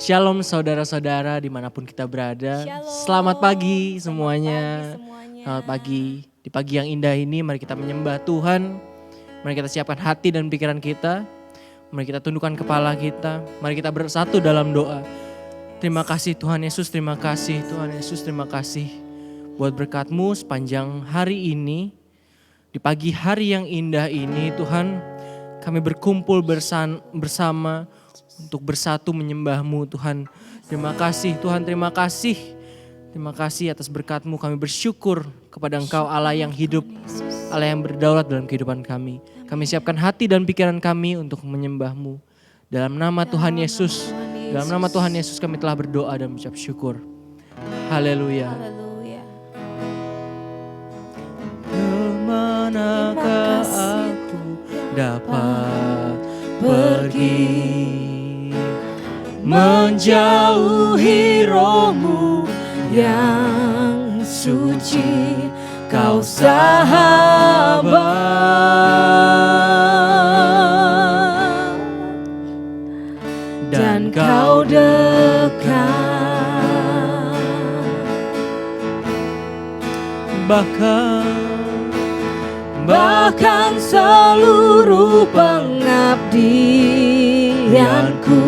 Shalom saudara-saudara dimanapun kita berada. Shalom. Selamat pagi semuanya. semuanya. Selamat pagi. Di pagi yang indah ini mari kita menyembah Tuhan. Mari kita siapkan hati dan pikiran kita. Mari kita tundukkan kepala kita. Mari kita bersatu dalam doa. Terima kasih Tuhan Yesus, terima kasih Tuhan Yesus, terima kasih buat berkat-Mu sepanjang hari ini. Di pagi hari yang indah ini Tuhan, kami berkumpul bersama untuk bersatu menyembah-Mu Tuhan. Terima kasih Tuhan, terima kasih. Terima kasih atas berkat-Mu, kami bersyukur kepada Engkau Allah yang hidup, Allah yang berdaulat dalam kehidupan kami. Kami siapkan hati dan pikiran kami untuk menyembah-Mu. Dalam nama Tuhan Yesus, dalam nama Tuhan Yesus kami telah berdoa dan mengucap syukur. Haleluya. Haleluya. Kemanakah aku dapat pergi? Menjauhi roh-Mu yang suci, Kau sahabat dan Kau dekat. Bahkan seluruh pengabdianku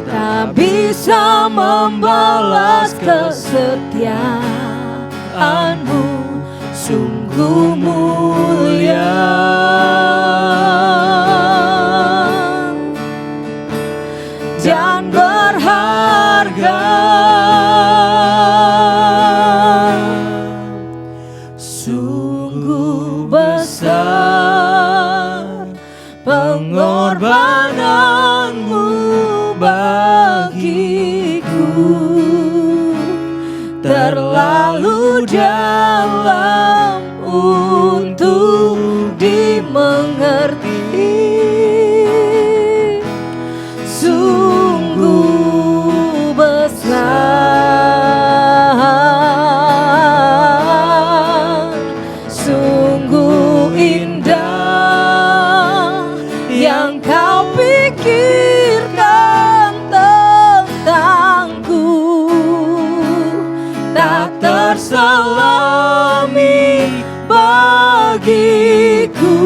tak bisa membalas kesetiaan-Mu, sungguh mulia dan berharga. Sungguh besar pengorbanan-Mu bagiku, terlalu dalam untuk dimengerti. Sungguh besar, sungguh indah yang Kau pikirkan tentangku, tak terselami bagiku.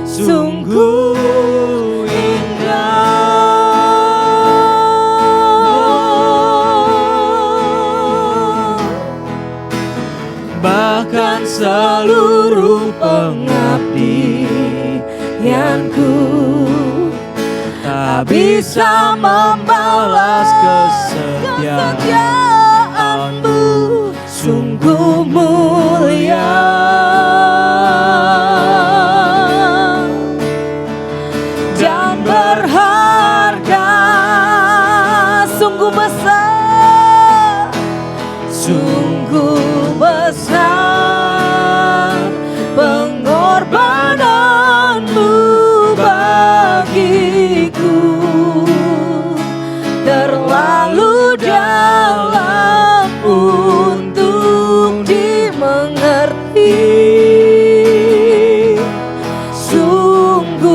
Sungguh indah, bahkan seluruh pengabdianku tak bisa membalas kesetiaan-Mu, sungguh mulia dan berharga. Sungguh besar, sungguh besar pengorbanan-Mu bagiku, terlalu dalam untuk dimengerti. Sungguh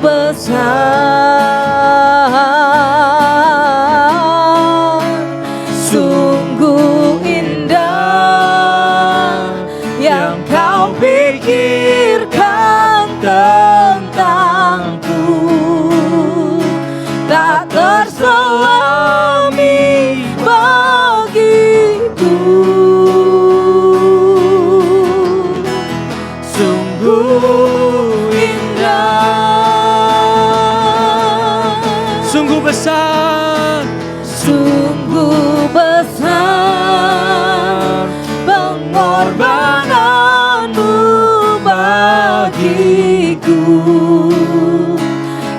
besar, sungguh indah, yang Kau pikirkan tentangku, tak terselami bagiku. Sungguh indah, sungguh besar, sungguh besar pengorbanan-Mu bagiku,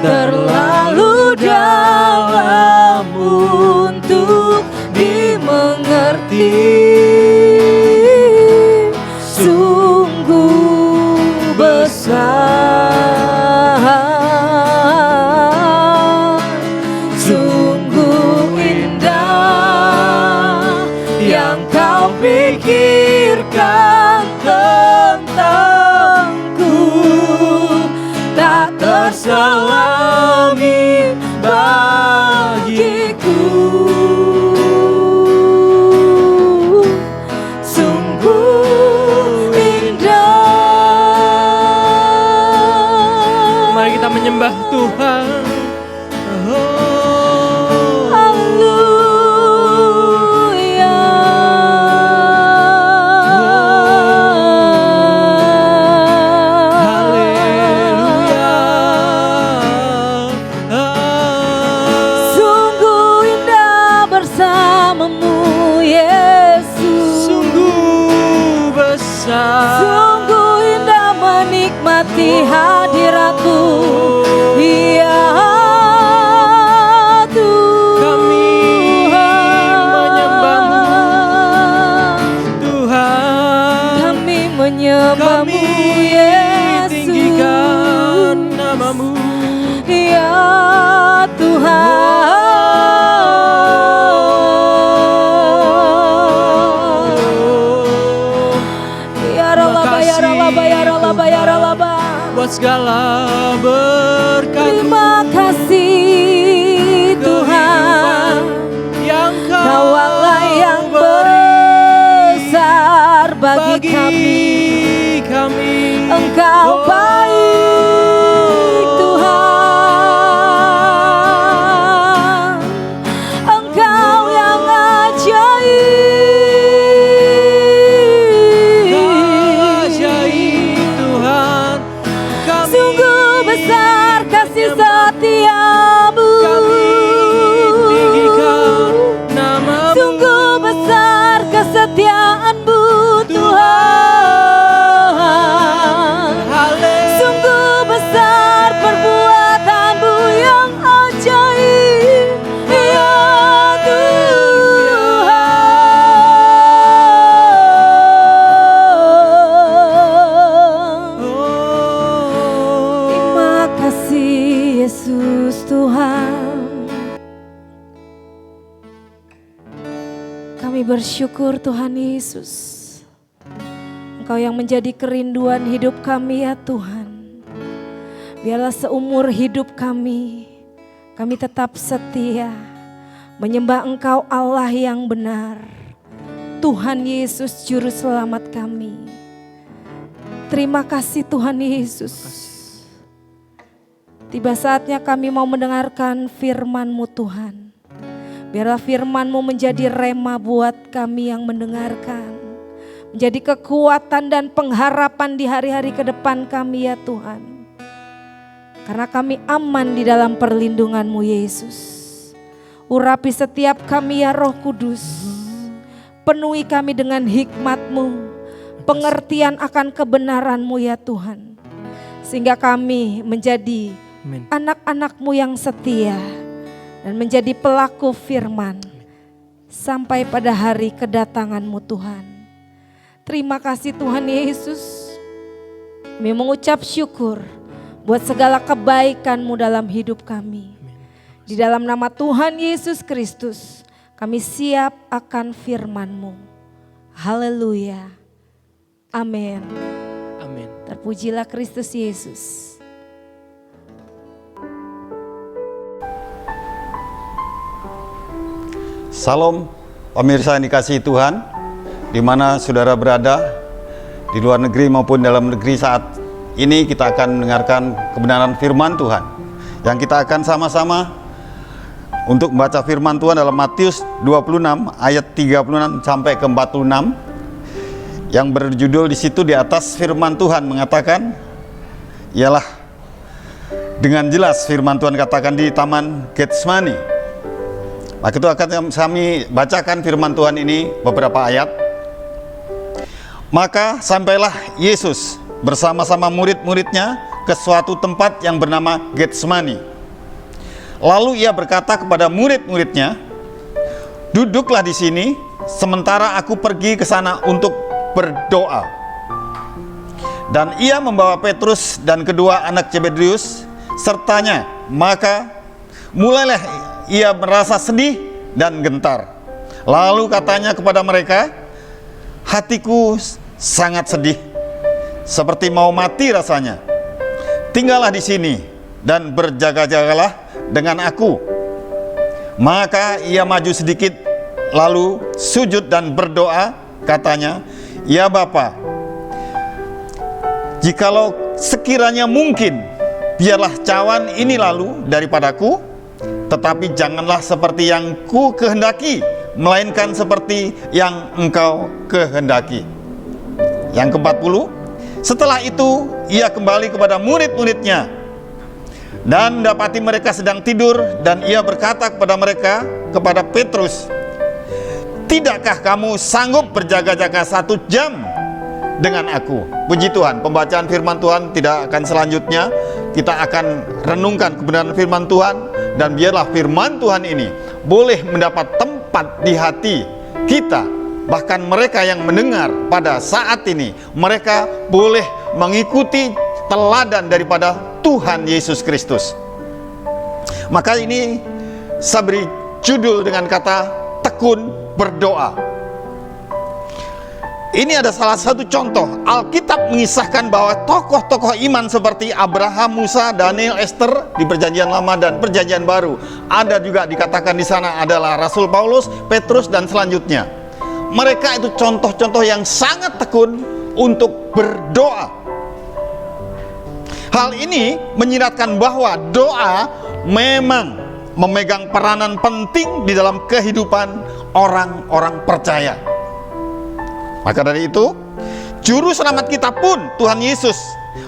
terlalu dalam untuk dimengerti. Sungguh besar, sungguh indah yang Kau pikirkan segala berkat. Terima kasih Tuhan, yang Kau Allah yang besar bagi kami. Engkau baik Tuhan, Engkau yang ajaib Tuhan. Sungguh besar kasih setiamu, sungguh besar kesetiaanmu Tuhan. Sungguh besar perbuatanmu yang ajaib ya Tuhan. Terima kasih Yesus Tuhan. Kami bersyukur Tuhan Yesus, Engkau yang menjadi kerinduan hidup kami ya Tuhan. Biarlah seumur hidup kami tetap setia menyembah Engkau Allah yang benar, Tuhan Yesus Juru Selamat kami. Terima kasih Tuhan Yesus. Tiba saatnya kami mau mendengarkan firman-Mu Tuhan. Biarlah firman-Mu menjadi rema buat kami yang mendengarkan. Menjadi kekuatan dan pengharapan di hari-hari ke depan kami ya Tuhan. Karena kami aman di dalam perlindungan-Mu Yesus. Urapi setiap kami ya Roh Kudus. Penuhi kami dengan hikmat-Mu, pengertian akan kebenaran-Mu ya Tuhan. Sehingga kami menjadi anak-anak-Mu yang setia dan menjadi pelaku firman sampai pada hari kedatangan-Mu Tuhan. Terima kasih Tuhan Yesus. Kami mengucap syukur buat segala kebaikan-Mu dalam hidup kami. Di dalam nama Tuhan Yesus Kristus, kami siap akan firman-Mu. Haleluya. Amin. Amin. Terpujilah Kristus Yesus. Salam pemirsa yang dikasihi Tuhan, di mana saudara berada, di luar negeri maupun dalam negeri saat ini kita akan mendengarkan kebenaran firman Tuhan. Yang kita akan sama-sama untuk membaca firman Tuhan dalam Matius 26 ayat 36 sampai ke 46. Yang berjudul di situ di atas firman Tuhan mengatakan, ialah dengan jelas firman Tuhan katakan di Taman Getsemani. Maka itu akan kami bacakan firman Tuhan ini beberapa ayat. Maka sampailah Yesus bersama-sama murid-muridnya ke suatu tempat yang bernama Getsemani. Lalu ia berkata kepada murid-muridnya, "Duduklah di sini sementara aku pergi ke sana untuk berdoa." Dan ia membawa Petrus dan kedua anak Zebedius sertanya. Maka mulailah ia merasa sedih dan gentar. Lalu katanya kepada mereka, "Hatiku sangat sedih, seperti mau mati rasanya. Tinggallah di sini dan berjaga-jagalah dengan aku." Maka ia maju sedikit, lalu sujud dan berdoa, katanya, "Ya Bapa, jikalau sekiranya mungkin, biarlah cawan ini lalu daripadaku, tetapi janganlah seperti yang ku kehendaki, melainkan seperti yang Engkau kehendaki." Yang ke-40, setelah itu ia kembali kepada murid-muridnya dan dapati mereka sedang tidur, dan ia berkata kepada mereka, kepada Petrus, "Tidakkah kamu sanggup berjaga-jaga 1 jam dengan aku?" Puji Tuhan, pembacaan firman Tuhan tidak akan selanjutnya. Kita akan renungkan kebenaran firman Tuhan, dan biarlah firman Tuhan ini boleh mendapat tempat di hati kita. Bahkan mereka yang mendengar pada saat ini, mereka boleh mengikuti teladan daripada Tuhan Yesus Kristus. Maka ini saya beri judul dengan kata tekun berdoa. Ini ada salah satu contoh. Alkitab mengisahkan bahwa tokoh-tokoh iman seperti Abraham, Musa, Daniel, Esther di Perjanjian Lama dan Perjanjian Baru. Ada juga dikatakan di sana adalah Rasul Paulus, Petrus dan selanjutnya. Mereka itu contoh-contoh yang sangat tekun untuk berdoa. Hal ini menyiratkan bahwa doa memang memegang peranan penting di dalam kehidupan orang-orang percaya. Maka dari itu, juru selamat kita pun, Tuhan Yesus,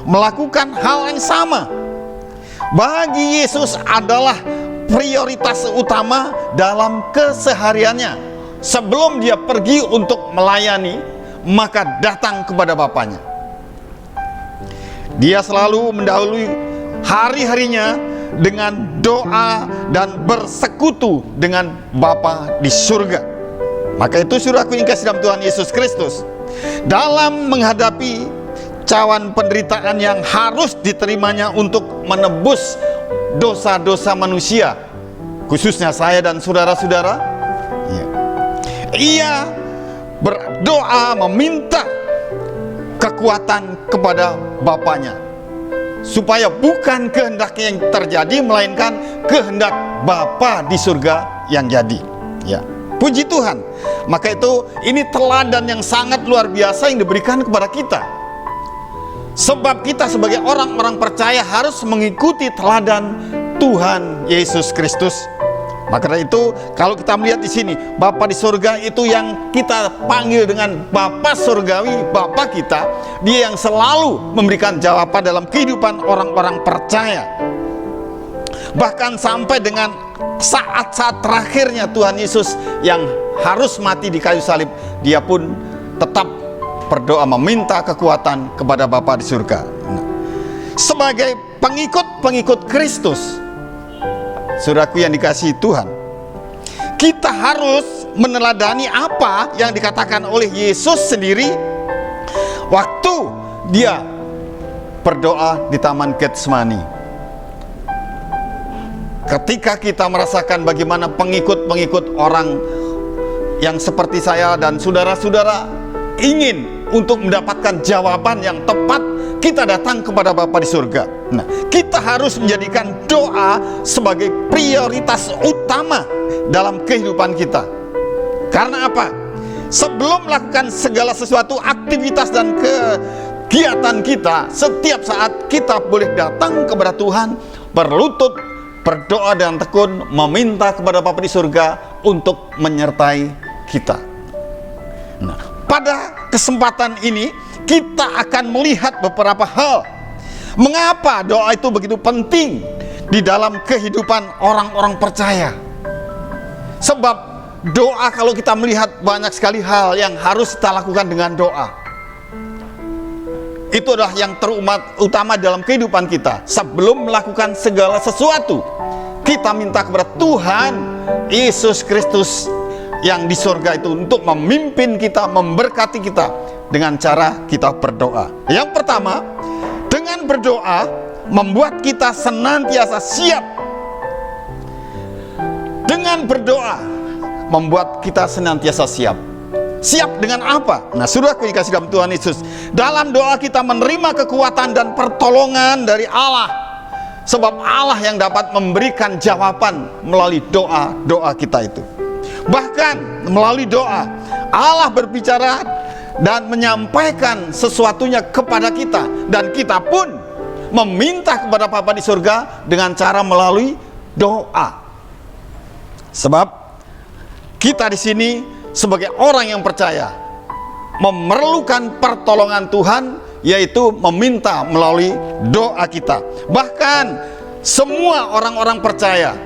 melakukan hal yang sama. Bagi Yesus adalah prioritas utama dalam kesehariannya. Sebelum dia pergi untuk melayani, maka datang kepada Bapanya. Dia selalu mendahului hari-harinya dengan doa dan bersekutu dengan Bapa di surga. Maka itu saudaraku yang kasih dalam Tuhan Yesus Kristus, dalam menghadapi cawan penderitaan yang harus diterimanya untuk menebus dosa-dosa manusia, khususnya saya dan saudara-saudara, ia berdoa meminta kekuatan kepada Bapanya, supaya bukan kehendaknya yang terjadi, melainkan kehendak Bapa di surga yang jadi. Ya, puji Tuhan. Maka itu ini teladan yang sangat luar biasa yang diberikan kepada kita. Sebab kita sebagai orang-orang percaya harus mengikuti teladan Tuhan Yesus Kristus. Maka dari itu, kalau kita melihat di sini, Bapa di surga itu yang kita panggil dengan Bapa surgawi, Bapa kita, dia yang selalu memberikan jawaban dalam kehidupan orang-orang percaya. Bahkan sampai dengan saat-saat terakhirnya Tuhan Yesus yang harus mati di kayu salib, dia pun tetap berdoa meminta kekuatan kepada Bapa di surga. Sebagai pengikut-pengikut Kristus, saudaraku yang dikasihi Tuhan, kita harus meneladani apa yang dikatakan oleh Yesus sendiri waktu dia berdoa di Taman Getsemani. Ketika kita merasakan bagaimana pengikut-pengikut orang yang seperti saya dan saudara-saudara ingin untuk mendapatkan jawaban yang tepat, kita datang kepada Bapa di surga. Nah, kita harus menjadikan doa sebagai prioritas utama dalam kehidupan kita. Karena apa? Sebelum melakukan segala sesuatu, aktivitas dan kegiatan kita, setiap saat kita boleh datang kepada Tuhan, berlutut, berdoa dan tekun, meminta kepada Bapa di surga untuk menyertai kita. Nah, pada kesempatan ini kita akan melihat beberapa hal. Mengapa doa itu begitu penting di dalam kehidupan orang-orang percaya? Sebab doa, kalau kita melihat banyak sekali hal yang harus kita lakukan dengan doa. Itu adalah yang terutama dalam kehidupan kita. Sebelum melakukan segala sesuatu, kita minta kepada Tuhan Yesus Kristus yang di surga itu untuk memimpin kita, memberkati kita dengan cara kita berdoa. Yang pertama, dengan berdoa membuat kita senantiasa siap. Dengan berdoa membuat kita senantiasa siap. Siap dengan apa? Nah, saudaraku dikasih dalam Tuhan Yesus, dalam doa kita menerima kekuatan dan pertolongan dari Allah. Sebab Allah yang dapat memberikan jawaban melalui doa-doa kita itu. Bahkan melalui doa, Allah berbicara dan menyampaikan sesuatunya kepada kita, dan kita pun meminta kepada Bapa di surga dengan cara melalui doa. Sebab kita di sini sebagai orang yang percaya memerlukan pertolongan Tuhan, yaitu meminta melalui doa kita. Bahkan semua orang-orang percaya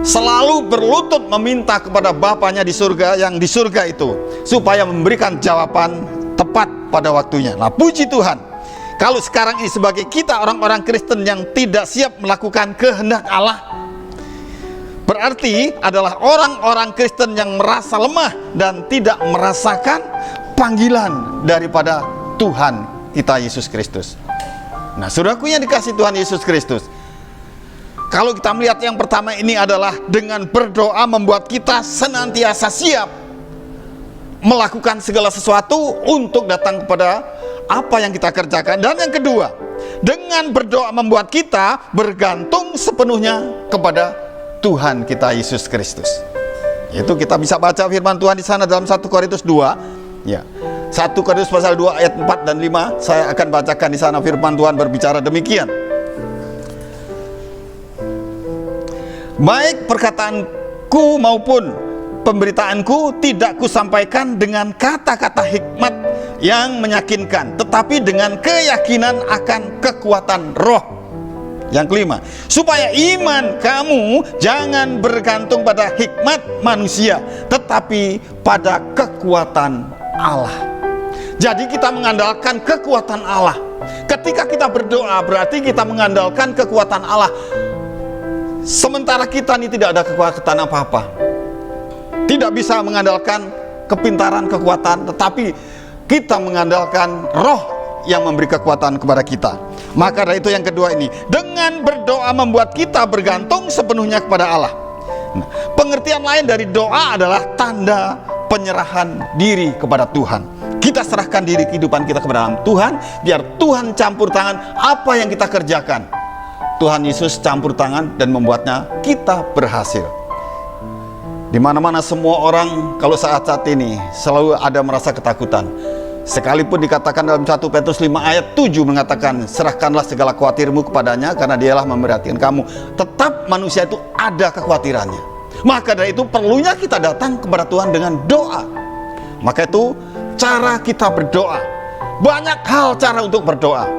selalu berlutut meminta kepada Bapanya di surga yang di surga itu, supaya memberikan jawaban tepat pada waktunya. Nah, puji Tuhan, kalau sekarang ini sebagai kita orang-orang Kristen yang tidak siap melakukan kehendak Allah, berarti adalah orang-orang Kristen yang merasa lemah dan tidak merasakan panggilan daripada Tuhan kita Yesus Kristus. Nah, saudaraku yang dikasih Tuhan Yesus Kristus, kalau kita melihat yang pertama ini adalah dengan berdoa membuat kita senantiasa siap. melakukan segala sesuatu untuk datang kepada apa yang kita kerjakan. Dan yang kedua, dengan berdoa membuat kita bergantung sepenuhnya kepada Tuhan kita Yesus Kristus. Itu kita bisa baca firman Tuhan di sana dalam 1 Korintus 2. Ya. 1 Korintus pasal 2 ayat 4 dan 5. Saya akan bacakan di sana firman Tuhan berbicara demikian. Baik perkataanku maupun pemberitaanku tidak kusampaikan dengan kata-kata hikmat yang meyakinkan, tetapi dengan keyakinan akan kekuatan roh. Yang kelima, supaya iman kamu jangan bergantung pada hikmat manusia, tetapi pada kekuatan Allah. Jadi kita mengandalkan kekuatan Allah. Ketika kita berdoa, berarti kita mengandalkan kekuatan Allah. Sementara kita ini tidak ada kekuatan apa-apa, tidak bisa mengandalkan kepintaran, kekuatan, tetapi kita mengandalkan roh yang memberi kekuatan kepada kita. Maka dari itu yang kedua ini, dengan berdoa membuat kita bergantung sepenuhnya kepada Allah. Nah, pengertian lain dari doa adalah tanda penyerahan diri kepada Tuhan. Kita serahkan diri kehidupan kita kepada Tuhan, biar Tuhan campur tangan apa yang kita kerjakan. Tuhan Yesus campur tangan dan membuatnya kita berhasil. Di mana-mana semua orang kalau saat-saat ini selalu ada merasa ketakutan. Sekalipun dikatakan dalam 1 Petrus 5 ayat 7 mengatakan, serahkanlah segala khawatirmu kepadanya karena dialah memperhatikan kamu. Tetap manusia itu ada kekhawatirannya. Maka dari itu perlunya kita datang kepada Tuhan dengan doa. Maka itu cara kita berdoa. Banyak hal cara untuk berdoa.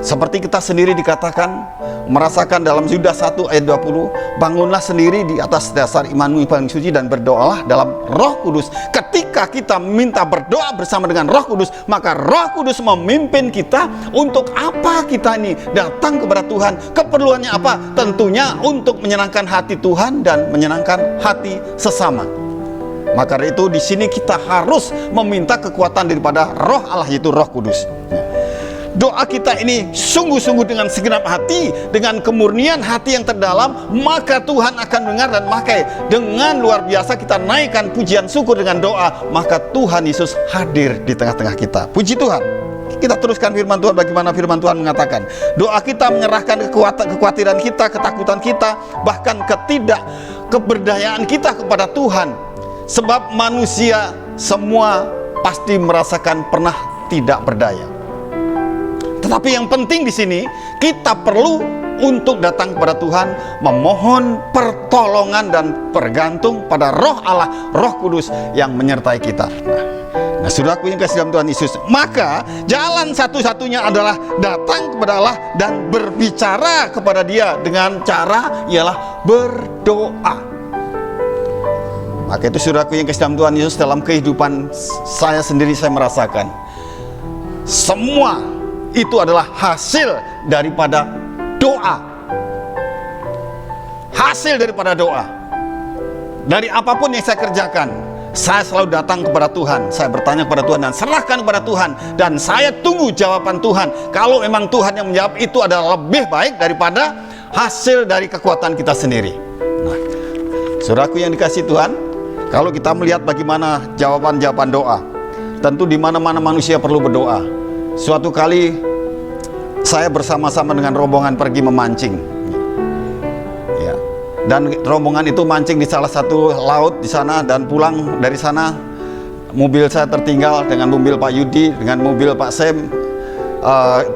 Seperti kita sendiri dikatakan, merasakan dalam Yudas 1 ayat 20, bangunlah sendiri di atas dasar imanmu yang paling suci dan berdoalah dalam Roh Kudus. Ketika kita minta berdoa bersama dengan Roh Kudus, maka Roh Kudus memimpin kita untuk apa kita ini datang kepada Tuhan. Keperluannya apa? Tentunya untuk menyenangkan hati Tuhan dan menyenangkan hati sesama. Maka dari itu di sini kita harus meminta kekuatan daripada Roh Allah, yaitu Roh Kudus. Doa kita ini sungguh-sungguh dengan segenap hati, dengan kemurnian hati yang terdalam, maka Tuhan akan mendengar. Dan maka dengan luar biasa kita naikkan pujian syukur dengan doa, maka Tuhan Yesus hadir di tengah-tengah kita. Puji Tuhan. Kita teruskan firman Tuhan, bagaimana firman Tuhan mengatakan, doa kita menyerahkan kekhawatiran kita, ketakutan kita, bahkan ketidakberdayaan kita kepada Tuhan. Sebab manusia semua pasti merasakan pernah tidak berdaya. Tetapi yang penting di sini, kita perlu untuk datang kepada Tuhan, memohon pertolongan dan bergantung pada Roh Allah, Roh Kudus yang menyertai kita. Nah, saudaraku yang kasih dalam Tuhan Yesus, maka jalan satu-satunya adalah datang kepada Allah dan berbicara kepada Dia dengan cara ialah berdoa. Maka itu saudaraku yang kasih dalam Tuhan Yesus, dalam kehidupan saya sendiri saya merasakan semua itu adalah hasil daripada doa. Hasil daripada doa. Dari apapun yang saya kerjakan, saya selalu datang kepada Tuhan. Saya bertanya kepada Tuhan dan serahkan kepada Tuhan. Dan saya tunggu jawaban Tuhan. Kalau memang Tuhan yang menjawab, itu adalah lebih baik daripada hasil dari kekuatan kita sendiri. Nah, saudaraku yang dikasihi Tuhan, kalau kita melihat bagaimana jawaban-jawaban doa, tentu di mana-mana manusia perlu berdoa. Suatu kali saya bersama-sama dengan rombongan pergi memancing, ya. Dan rombongan itu mancing di salah satu laut di sana, dan pulang dari sana mobil saya tertinggal dengan mobil Pak Yudi, dengan mobil Pak Sem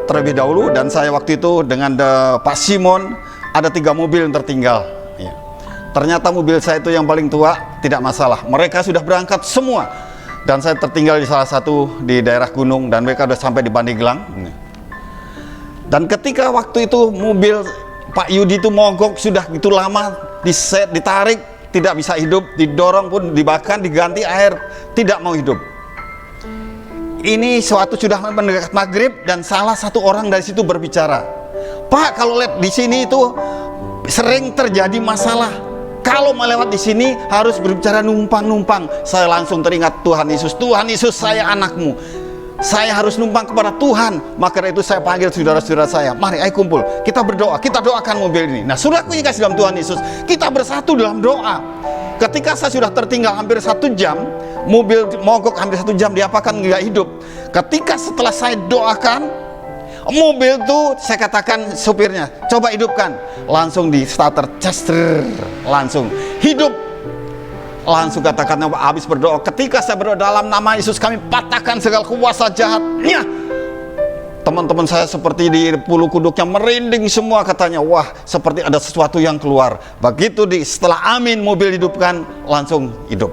terlebih dahulu, dan saya waktu itu dengan Pak Simon ada 3 mobil yang tertinggal. Ya. Ternyata mobil saya itu yang paling tua, tidak masalah. Mereka sudah berangkat semua. Dan saya tertinggal di salah satu di daerah gunung, dan mereka sudah sampai di Pandeglang. Dan ketika waktu itu mobil Pak Yudi itu mogok sudah gitu lama, ditarik tidak bisa hidup, didorong pun dibakar, diganti air, tidak mau hidup. Ini suatu sudah mendekat maghrib, dan salah satu orang dari situ berbicara, Pak, kalau lihat di sini itu sering terjadi masalah. Kalau melewat di sini harus berbicara numpang-numpang. Saya langsung teringat Tuhan Yesus. Tuhan Yesus, saya anakmu. Saya harus numpang kepada Tuhan. Maka dari itu saya panggil saudara-saudara saya. Mari, ayo kumpul. Kita berdoa. Kita doakan mobil ini. Nah, saudaraku yang kasih dalam Tuhan Yesus, kita bersatu dalam doa. Ketika saya sudah tertinggal hampir 1 jam, mobil mogok hampir 1 jam, diapakan nggak hidup. Ketika setelah saya doakan, mobil tuh saya katakan supirnya, coba hidupkan. Langsung di starter, langsung hidup. Langsung katakan habis berdoa. Ketika saya berdoa dalam nama Yesus, kami patahkan segala kuasa jahatnya. Teman-teman saya seperti di bulu kuduknya merinding semua, katanya, wah seperti ada sesuatu yang keluar. Begitu setelah amin mobil hidupkan, langsung hidup.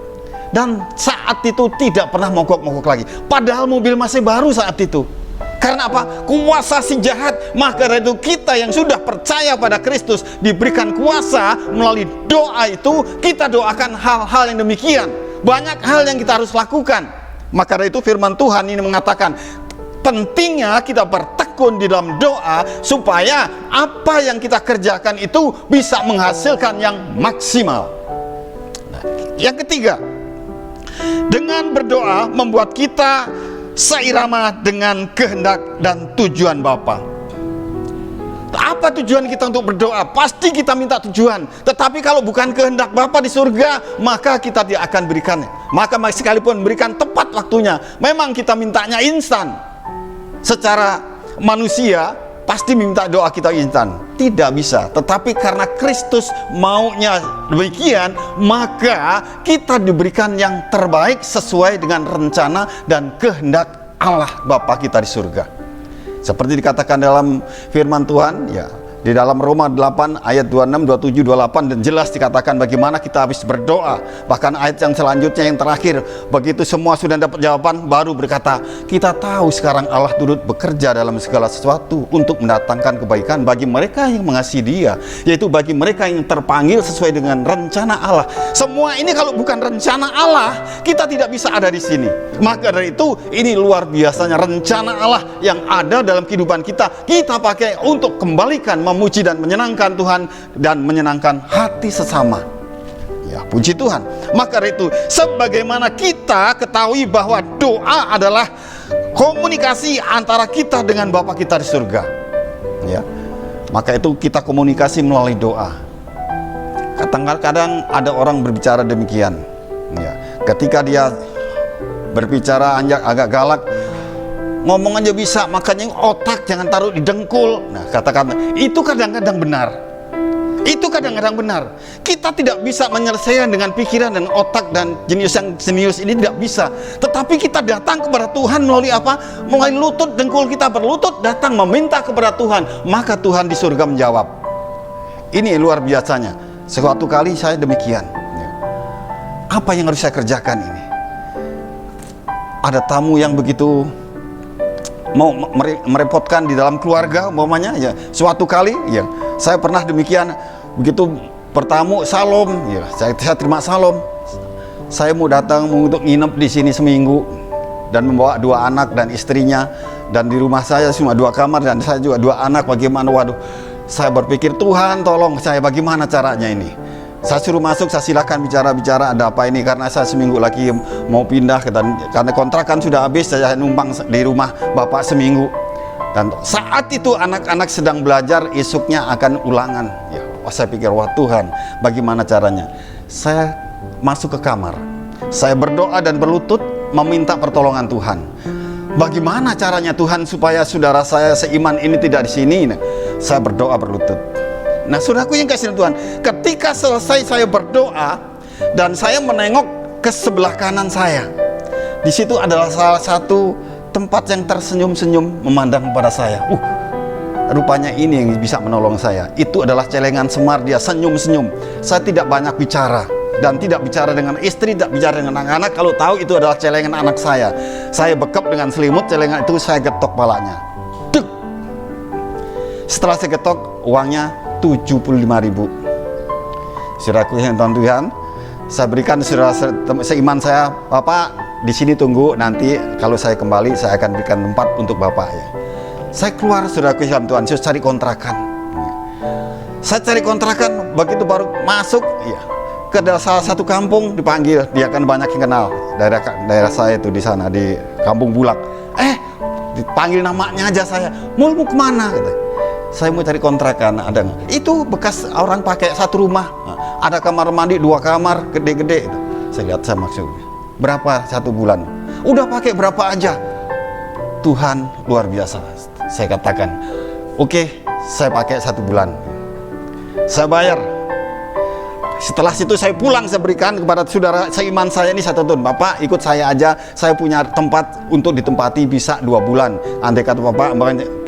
Dan saat itu tidak pernah mogok-mogok lagi. Padahal mobil masih baru saat itu. Karena apa? Kuasa si jahat. Maka dari itu kita yang sudah percaya pada Kristus diberikan kuasa melalui doa itu. Kita doakan hal-hal yang demikian. Banyak hal yang kita harus lakukan. Maka dari itu firman Tuhan ini mengatakan, pentingnya kita bertekun di dalam doa supaya apa yang kita kerjakan itu bisa menghasilkan yang maksimal. Nah, yang ketiga, dengan berdoa membuat kita seirama dengan kehendak dan tujuan Bapa. Apa tujuan kita untuk berdoa? Pasti kita minta tujuan. Tetapi kalau bukan kehendak Bapa di surga, maka kita tidak akan berikannya. Maka sekalipun berikan tepat waktunya, memang kita mintanya instan. Secara manusia pasti minta doa kita instan. Tidak bisa. Tetapi karena Kristus maunya demikian, maka kita diberikan yang terbaik sesuai dengan rencana dan kehendak Allah Bapa kita di surga. Seperti dikatakan dalam firman Tuhan, ya, di dalam Roma 8 ayat 26, 27, 28, dan jelas dikatakan bagaimana kita habis berdoa. Bahkan ayat yang selanjutnya yang terakhir, begitu semua sudah dapat jawaban, baru berkata, kita tahu sekarang Allah turut bekerja dalam segala sesuatu untuk mendatangkan kebaikan bagi mereka yang mengasihi Dia, yaitu bagi mereka yang terpanggil sesuai dengan rencana Allah. Semua ini kalau bukan rencana Allah, kita tidak bisa ada di sini. Maka dari itu, ini luar biasanya rencana Allah yang ada dalam kehidupan kita. Kita pakai untuk kembalikan, memuji dan menyenangkan Tuhan dan menyenangkan hati sesama. Ya, puji Tuhan. Maka dari itu, sebagaimana kita ketahui bahwa doa adalah komunikasi antara kita dengan Bapa kita di surga. Ya. Maka itu kita komunikasi melalui doa. Kadang-kadang ada orang berbicara demikian. Ya. Ketika dia berbicara agak galak, ngomong aja bisa, makanya otak jangan taruh di dengkul. Nah, katakan itu kadang-kadang benar. Itu kadang-kadang benar. Kita tidak bisa menyelesaikan dengan pikiran dan otak dan jenius yang jenius ini, tidak bisa. Tetapi kita datang kepada Tuhan melalui apa? Melalui lutut, dengkul kita berlutut, datang meminta kepada Tuhan. Maka Tuhan di surga menjawab. Ini luar biasanya. Suatu kali saya demikian. Apa yang harus saya kerjakan ini? Ada tamu yang begitu mau merepotkan di dalam keluarga umpamanya, ya. Suatu kali, ya, saya pernah demikian. Begitu bertamu, salam, ya, saya terima salam. Saya mau datang untuk nginep di sini seminggu dan membawa 2 anak dan istrinya, dan di rumah saya cuma 2 kamar dan saya juga 2 anak. Bagaimana? Waduh, saya berpikir, Tuhan tolong saya, bagaimana caranya ini? Saya suruh masuk, saya silakan bicara-bicara, ada apa ini? Karena saya seminggu lagi mau pindah, karena kontrakan sudah habis, saya numpang di rumah Bapak seminggu. Dan saat itu anak-anak sedang belajar, esoknya akan ulangan. Ya, saya pikir, wah Tuhan, bagaimana caranya? Saya masuk ke kamar, saya berdoa dan berlutut meminta pertolongan Tuhan. Bagaimana caranya Tuhan supaya saudara saya seiman ini tidak di sini? Nah, saya berdoa berlutut. Nah, saudaraku yang kasih Tuhan, ketika selesai saya berdoa dan saya menengok ke sebelah kanan saya, di situ adalah salah satu tempat yang tersenyum-senyum memandang kepada saya. Rupanya ini yang bisa menolong saya. Itu adalah celengan Semar, dia senyum-senyum. Saya tidak banyak bicara dan tidak bicara dengan istri, tidak bicara dengan anak-anak. Kalau tahu itu adalah celengan anak saya bekap dengan selimut, celengan itu saya getok palanya. Duk. Setelah saya getok, uangnya 75.000. Saudaraku yang Tuhan, saya berikan saudara seiman saya, Bapak di sini tunggu, nanti kalau saya kembali saya akan berikan tempat untuk Bapak, ya. Saya keluar, saudaraku yang Tuhan, saya cari kontrakan. Saya cari kontrakan, begitu baru masuk, ya, ke salah satu kampung dipanggil, dia kan banyak yang kenal daerah saya itu di sana di Kampung Bulak. Dipanggil namanya aja saya, mau kemana? Gitu. Saya mau cari kontrakan, ada itu bekas orang pakai satu rumah. ada kamar mandi 2 kamar gede-gede. Saya lihat, saya maksudnya berapa 1 bulan? Udah pakai berapa aja? Tuhan luar biasa. Saya katakan, oke, saya pakai 1 bulan, saya bayar. Setelah situ saya pulang, saya berikan kepada saudara seiman saya ini 1 tahun. Bapak ikut saya aja, saya punya tempat untuk ditempati bisa 2 bulan. Andai kata Bapak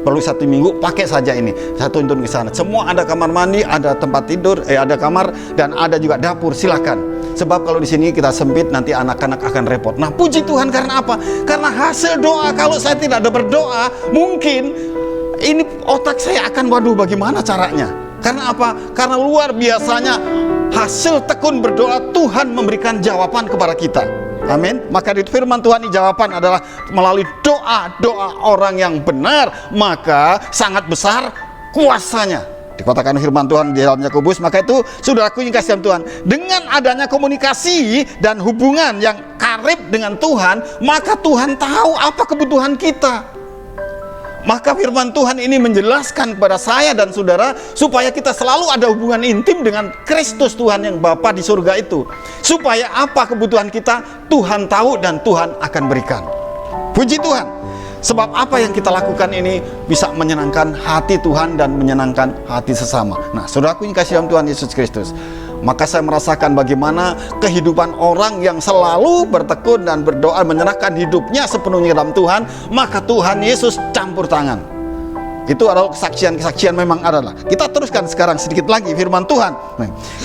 perlu 1 minggu, pakai saja ini 1 tahun ke sana. Semua ada kamar mandi, ada tempat tidur, ada kamar, dan ada juga dapur, silakan. Sebab kalau di sini kita sempit, nanti anak-anak akan repot. Nah, puji Tuhan, karena apa? Karena hasil doa. Kalau saya tidak ada berdoa, mungkin ini otak saya akan, waduh, bagaimana caranya? Karena apa? Karena luar biasanya hasil tekun berdoa, Tuhan memberikan jawaban kepada kita. Amin. Maka di firman Tuhan ini jawaban adalah melalui doa-doa orang yang benar, maka sangat besar kuasanya. Dikatakan firman Tuhan di dalam Yakobus, maka itu saudaraku yang kasih dalam Tuhan, dengan adanya komunikasi dan hubungan yang karib dengan Tuhan, maka Tuhan tahu apa kebutuhan kita. Maka firman Tuhan ini menjelaskan kepada saya dan saudara supaya kita selalu ada hubungan intim dengan Kristus Tuhan yang Bapa di surga itu. Supaya apa kebutuhan kita, Tuhan tahu dan Tuhan akan berikan. Puji Tuhan. Sebab apa yang kita lakukan ini bisa menyenangkan hati Tuhan dan menyenangkan hati sesama. Nah, saudaraku yang kasih dalam Tuhan Yesus Kristus, maka saya merasakan bagaimana kehidupan orang yang selalu bertekun dan berdoa, menyerahkan hidupnya sepenuhnya dalam Tuhan, maka Tuhan Yesus campur tangan. Itu adalah kesaksian-kesaksian, memang adalah. Kita teruskan sekarang sedikit lagi firman Tuhan.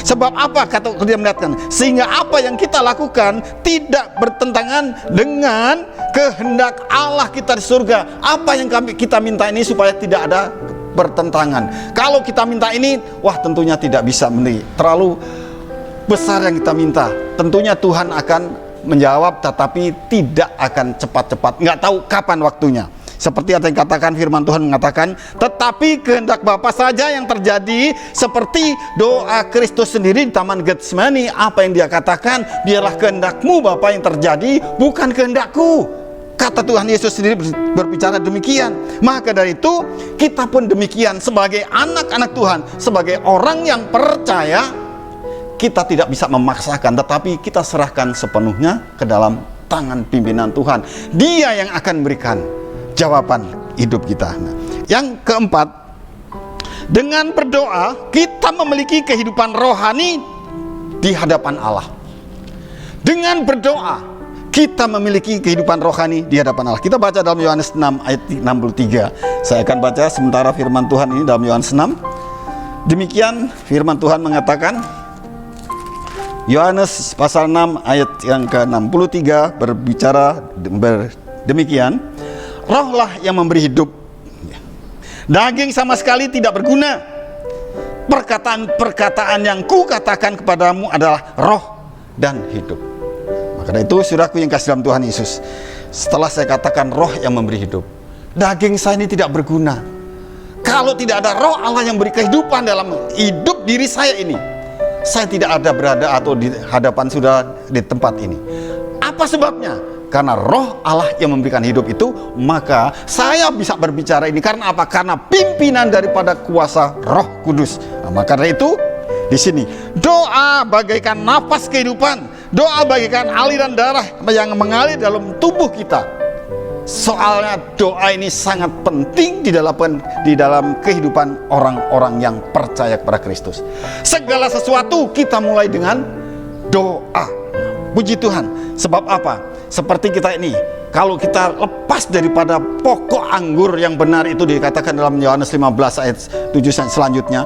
Sebab apa kata dia melihatkan? Sehingga apa yang kita lakukan tidak bertentangan dengan kehendak Allah kita di surga. Apa yang kita minta ini supaya tidak ada bertentangan. Kalau kita minta ini, wah tentunya tidak bisa, terlalu besar yang kita minta. Tentunya Tuhan akan menjawab, tetapi tidak akan cepat-cepat. Nggak tahu kapan waktunya. Seperti yang dikatakan firman Tuhan mengatakan, tetapi kehendak Bapa saja yang terjadi, seperti doa Kristus sendiri di Taman Getsemani. Apa yang dia katakan? Biarlah kehendakmu Bapa yang terjadi, bukan kehendakku. Kata Tuhan Yesus sendiri berbicara demikian. Maka dari itu kita pun demikian, sebagai anak-anak Tuhan, sebagai orang yang percaya, kita tidak bisa memaksakan, tetapi kita serahkan sepenuhnya ke dalam tangan pimpinan Tuhan. Dia yang akan berikan jawaban hidup kita. Nah, yang keempat, dengan berdoa kita memiliki kehidupan rohani di hadapan Allah. Dengan berdoa kita memiliki kehidupan rohani di hadapan Allah. Kita baca dalam Yohanes 6 ayat 63. Saya akan baca sementara firman Tuhan ini dalam Yohanes 6. Demikian firman Tuhan mengatakan, Yohanes pasal 6 ayat yang ke-63 berbicara demikian, rohlah yang memberi hidup, daging sama sekali tidak berguna. Perkataan-perkataan yang kukatakan kepadamu adalah roh dan hidup. Maka dari itu saudaraku yang kasih dalam Tuhan Yesus, setelah saya katakan roh yang memberi hidup, daging saya ini tidak berguna. Kalau tidak ada roh Allah yang beri kehidupan dalam hidup diri saya ini, saya tidak ada berada atau di hadapan saudara di tempat ini. Apa sebabnya? Karena roh Allah yang memberikan hidup itu, maka saya bisa berbicara ini. Karena apa? Karena pimpinan daripada kuasa Roh Kudus. Nah, maka dari itu di sini doa bagaikan napas kehidupan, doa bagaikan aliran darah yang mengalir dalam tubuh kita. Soalnya doa ini sangat penting di dalam kehidupan orang-orang yang percaya kepada Kristus. Segala sesuatu kita mulai dengan doa. Puji Tuhan. Sebab apa? Seperti kita ini, kalau kita lepas daripada pokok anggur yang benar, itu dikatakan dalam Yohanes 15 ayat 7 selanjutnya,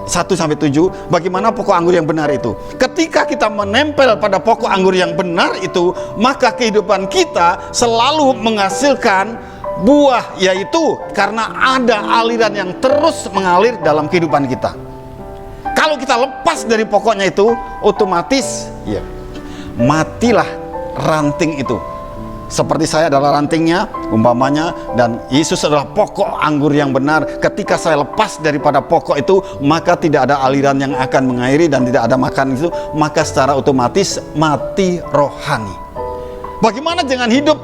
1-7, bagaimana pokok anggur yang benar itu? Ketika kita menempel pada pokok anggur yang benar itu, maka kehidupan kita selalu menghasilkan buah, yaitu karena ada aliran yang terus mengalir dalam kehidupan kita. Kalau kita lepas dari pokoknya itu, otomatis ya matilah ranting itu. Seperti saya adalah rantingnya umpamanya, dan Yesus adalah pokok anggur yang benar. Ketika saya lepas daripada pokok itu, maka tidak ada aliran yang akan mengairi dan tidak ada makan itu, maka secara otomatis mati rohani. Bagaimana dengan hidup?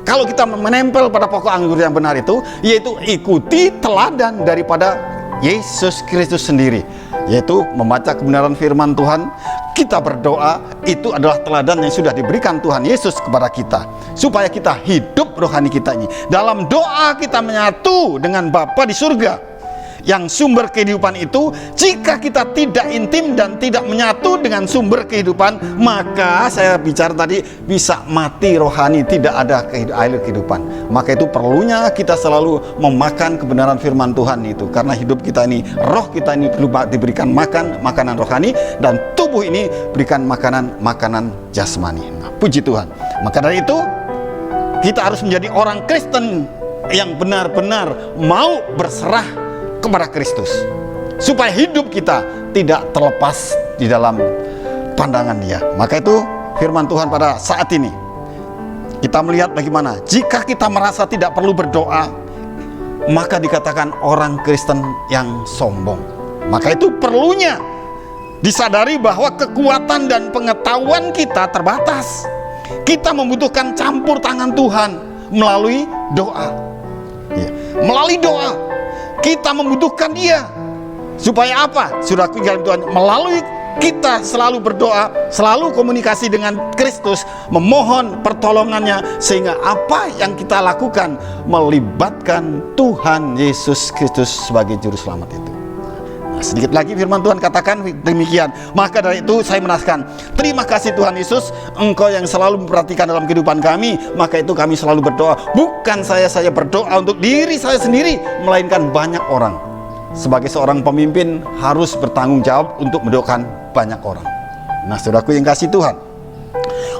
Kalau kita menempel pada pokok anggur yang benar itu, yaitu ikuti teladan daripada Yesus Kristus sendiri. yaitu membaca kebenaran firman Tuhan. Kita berdoa, itu adalah teladan yang sudah diberikan Tuhan Yesus kepada kita, supaya kita hidup rohani kita ini. Dalam doa kita menyatu dengan Bapa di surga, yang sumber kehidupan itu. Jika kita tidak intim dan tidak menyatu dengan sumber kehidupan, maka saya bicara tadi, bisa mati rohani, tidak ada air kehidupan. Maka itu perlunya kita selalu memakan kebenaran firman Tuhan itu, karena hidup kita ini, roh kita ini perlu diberikan makanan rohani, dan tubuh ini berikan makanan jasmani. Nah, puji Tuhan. Maka dari itu kita harus menjadi orang Kristen yang benar-benar mau berserah kepada Kristus, supaya hidup kita tidak terlepas di dalam pandangan Dia. Maka itu firman Tuhan pada saat ini kita melihat bagaimana jika kita merasa tidak perlu berdoa, maka dikatakan orang Kristen yang sombong. Maka itu perlunya disadari bahwa kekuatan dan pengetahuan kita terbatas. Kita membutuhkan campur tangan Tuhan melalui doa. Melalui doa kita membutuhkan Dia. Supaya apa? Saudaraku dalam Tuhan, melalui kita selalu berdoa, selalu komunikasi dengan Kristus, memohon pertolongannya, sehingga apa yang kita lakukan melibatkan Tuhan Yesus Kristus sebagai juru selamat itu. Nah, sedikit lagi firman Tuhan katakan demikian. Maka dari itu saya menaskan, terima kasih Tuhan Yesus, Engkau yang selalu memperhatikan dalam kehidupan kami. Maka itu kami selalu berdoa. Bukan saya berdoa untuk diri saya sendiri, melainkan banyak orang. Sebagai seorang pemimpin harus bertanggung jawab untuk mendoakan banyak orang. Nah, saudaraku yang kasih Tuhan,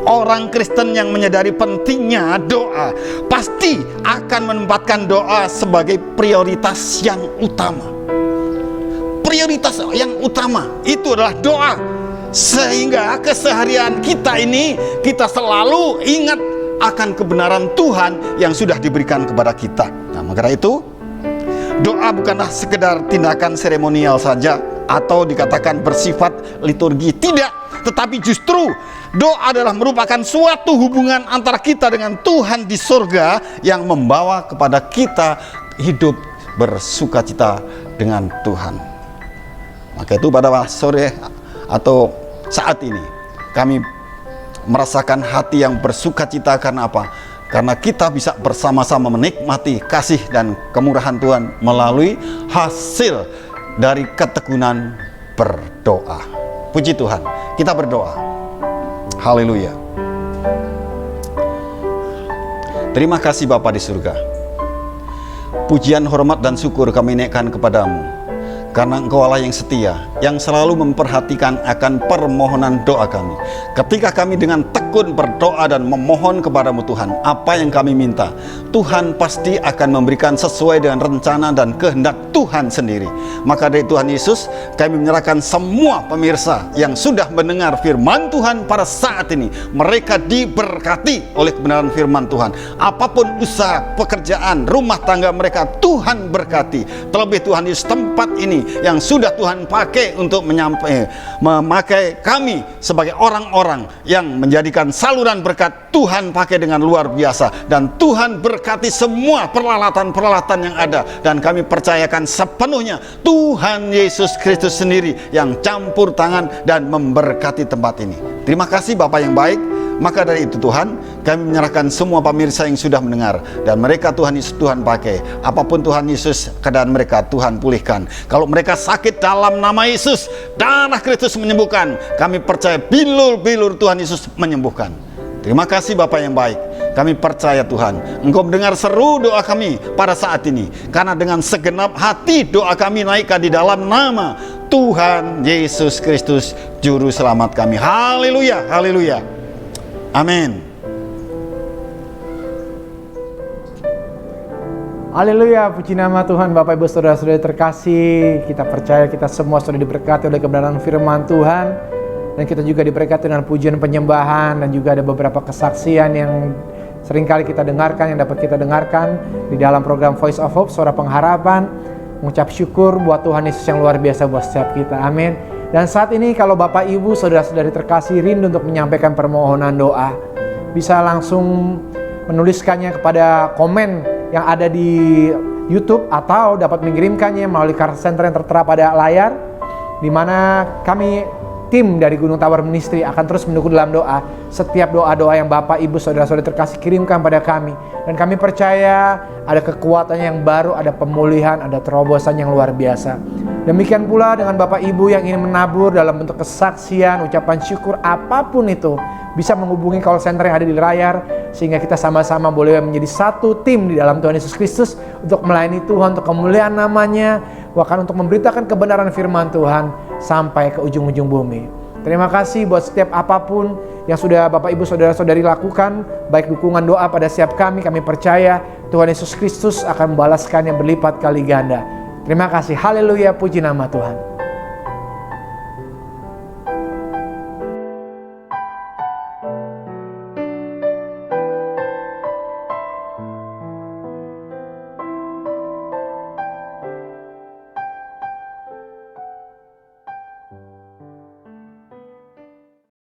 orang Kristen yang menyadari pentingnya doa pasti akan menempatkan doa sebagai prioritas yang utama. Prioritas yang utama itu adalah doa, sehingga keseharian kita ini kita selalu ingat akan kebenaran Tuhan yang sudah diberikan kepada kita. Nah, maka itu doa bukanlah sekedar tindakan seremonial saja atau dikatakan bersifat liturgi, tidak, tetapi justru doa adalah merupakan suatu hubungan antara kita dengan Tuhan di surga yang membawa kepada kita hidup bersukacita dengan Tuhan. Maka itu pada sore atau saat ini kami merasakan hati yang bersukacita. Karena apa? Karena kita bisa bersama-sama menikmati kasih dan kemurahan Tuhan melalui hasil dari ketekunan berdoa. Puji Tuhan, kita berdoa. Haleluya. Terima kasih Bapa di surga. Pujian, hormat, dan syukur kami naikkan kepadamu, karena Engkau Allah yang setia, yang selalu memperhatikan akan permohonan doa kami. Ketika kami dengan tekun berdoa dan memohon kepadamu Tuhan, apa yang kami minta, Tuhan pasti akan memberikan sesuai dengan rencana dan kehendak Tuhan sendiri. Maka dari Tuhan Yesus, kami menyerahkan semua pemirsa yang sudah mendengar firman Tuhan pada saat ini. Mereka diberkati oleh kebenaran firman Tuhan. Apapun usaha, pekerjaan, rumah tangga mereka, Tuhan berkati. Terlebih Tuhan Yesus, tempat ini yang sudah Tuhan pakai untuk memakai kami sebagai orang-orang yang menjadikan saluran berkat, Tuhan pakai dengan luar biasa. Dan Tuhan berkati semua peralatan-peralatan yang ada, dan kami percayakan sepenuhnya Tuhan Yesus Kristus sendiri yang campur tangan dan memberkati tempat ini. Terima kasih Bapa yang baik. Maka dari itu Tuhan, kami menyerahkan semua pemirsa yang sudah mendengar, dan mereka Tuhan Yesus Tuhan pakai. Apapun Tuhan Yesus keadaan mereka, Tuhan pulihkan. Kalau mereka sakit, dalam nama Yesus, darah Kristus menyembuhkan. Kami percaya bilur-bilur Tuhan Yesus menyembuhkan. Terima kasih Bapa yang baik. Kami percaya Tuhan, Engkau mendengar seru doa kami pada saat ini. Karena dengan segenap hati doa kami naikkan di dalam nama Tuhan Yesus Kristus, Juru Selamat kami. Haleluya, haleluya. Amin. Haleluya, puji nama Tuhan. Bapak Ibu Saudara-saudari terkasih, kita percaya kita semua sudah diberkati oleh kebenaran firman Tuhan, dan kita juga diberkati dengan pujian penyembahan, dan juga ada beberapa kesaksian yang seringkali kita dengarkan, yang dapat kita dengarkan di dalam program Voice of Hope, Suara Pengharapan. Mengucap syukur buat Tuhan Yesus yang luar biasa buat setiap kita. Amin. Dan saat ini kalau Bapak Ibu Saudara-saudari terkasih rindu untuk menyampaikan permohonan doa, bisa langsung menuliskannya kepada komen yang ada di YouTube, atau dapat mengirimkannya melalui card center yang tertera pada layar. di mana kami tim dari Gunung Tawar Ministry akan terus mendukung dalam doa setiap doa-doa yang Bapak, Ibu, Saudara-saudara terkasih kirimkan pada kami. Dan kami percaya ada kekuatan yang baru, ada pemulihan, ada terobosan yang luar biasa. Demikian pula dengan Bapak Ibu yang ingin menabur dalam bentuk kesaksian, ucapan syukur, apapun itu, bisa menghubungi call center yang ada di layar, sehingga kita sama-sama boleh menjadi satu tim di dalam Tuhan Yesus Kristus untuk melayani Tuhan, untuk kemuliaan namanya, bahkan untuk memberitakan kebenaran firman Tuhan sampai ke ujung-ujung bumi. Terima kasih buat setiap apapun yang sudah Bapak Ibu Saudara-saudari lakukan, baik dukungan doa pada setiap kami percaya Tuhan Yesus Kristus akan membalaskannya berlipat kali ganda. Terima kasih, haleluya, puji nama Tuhan.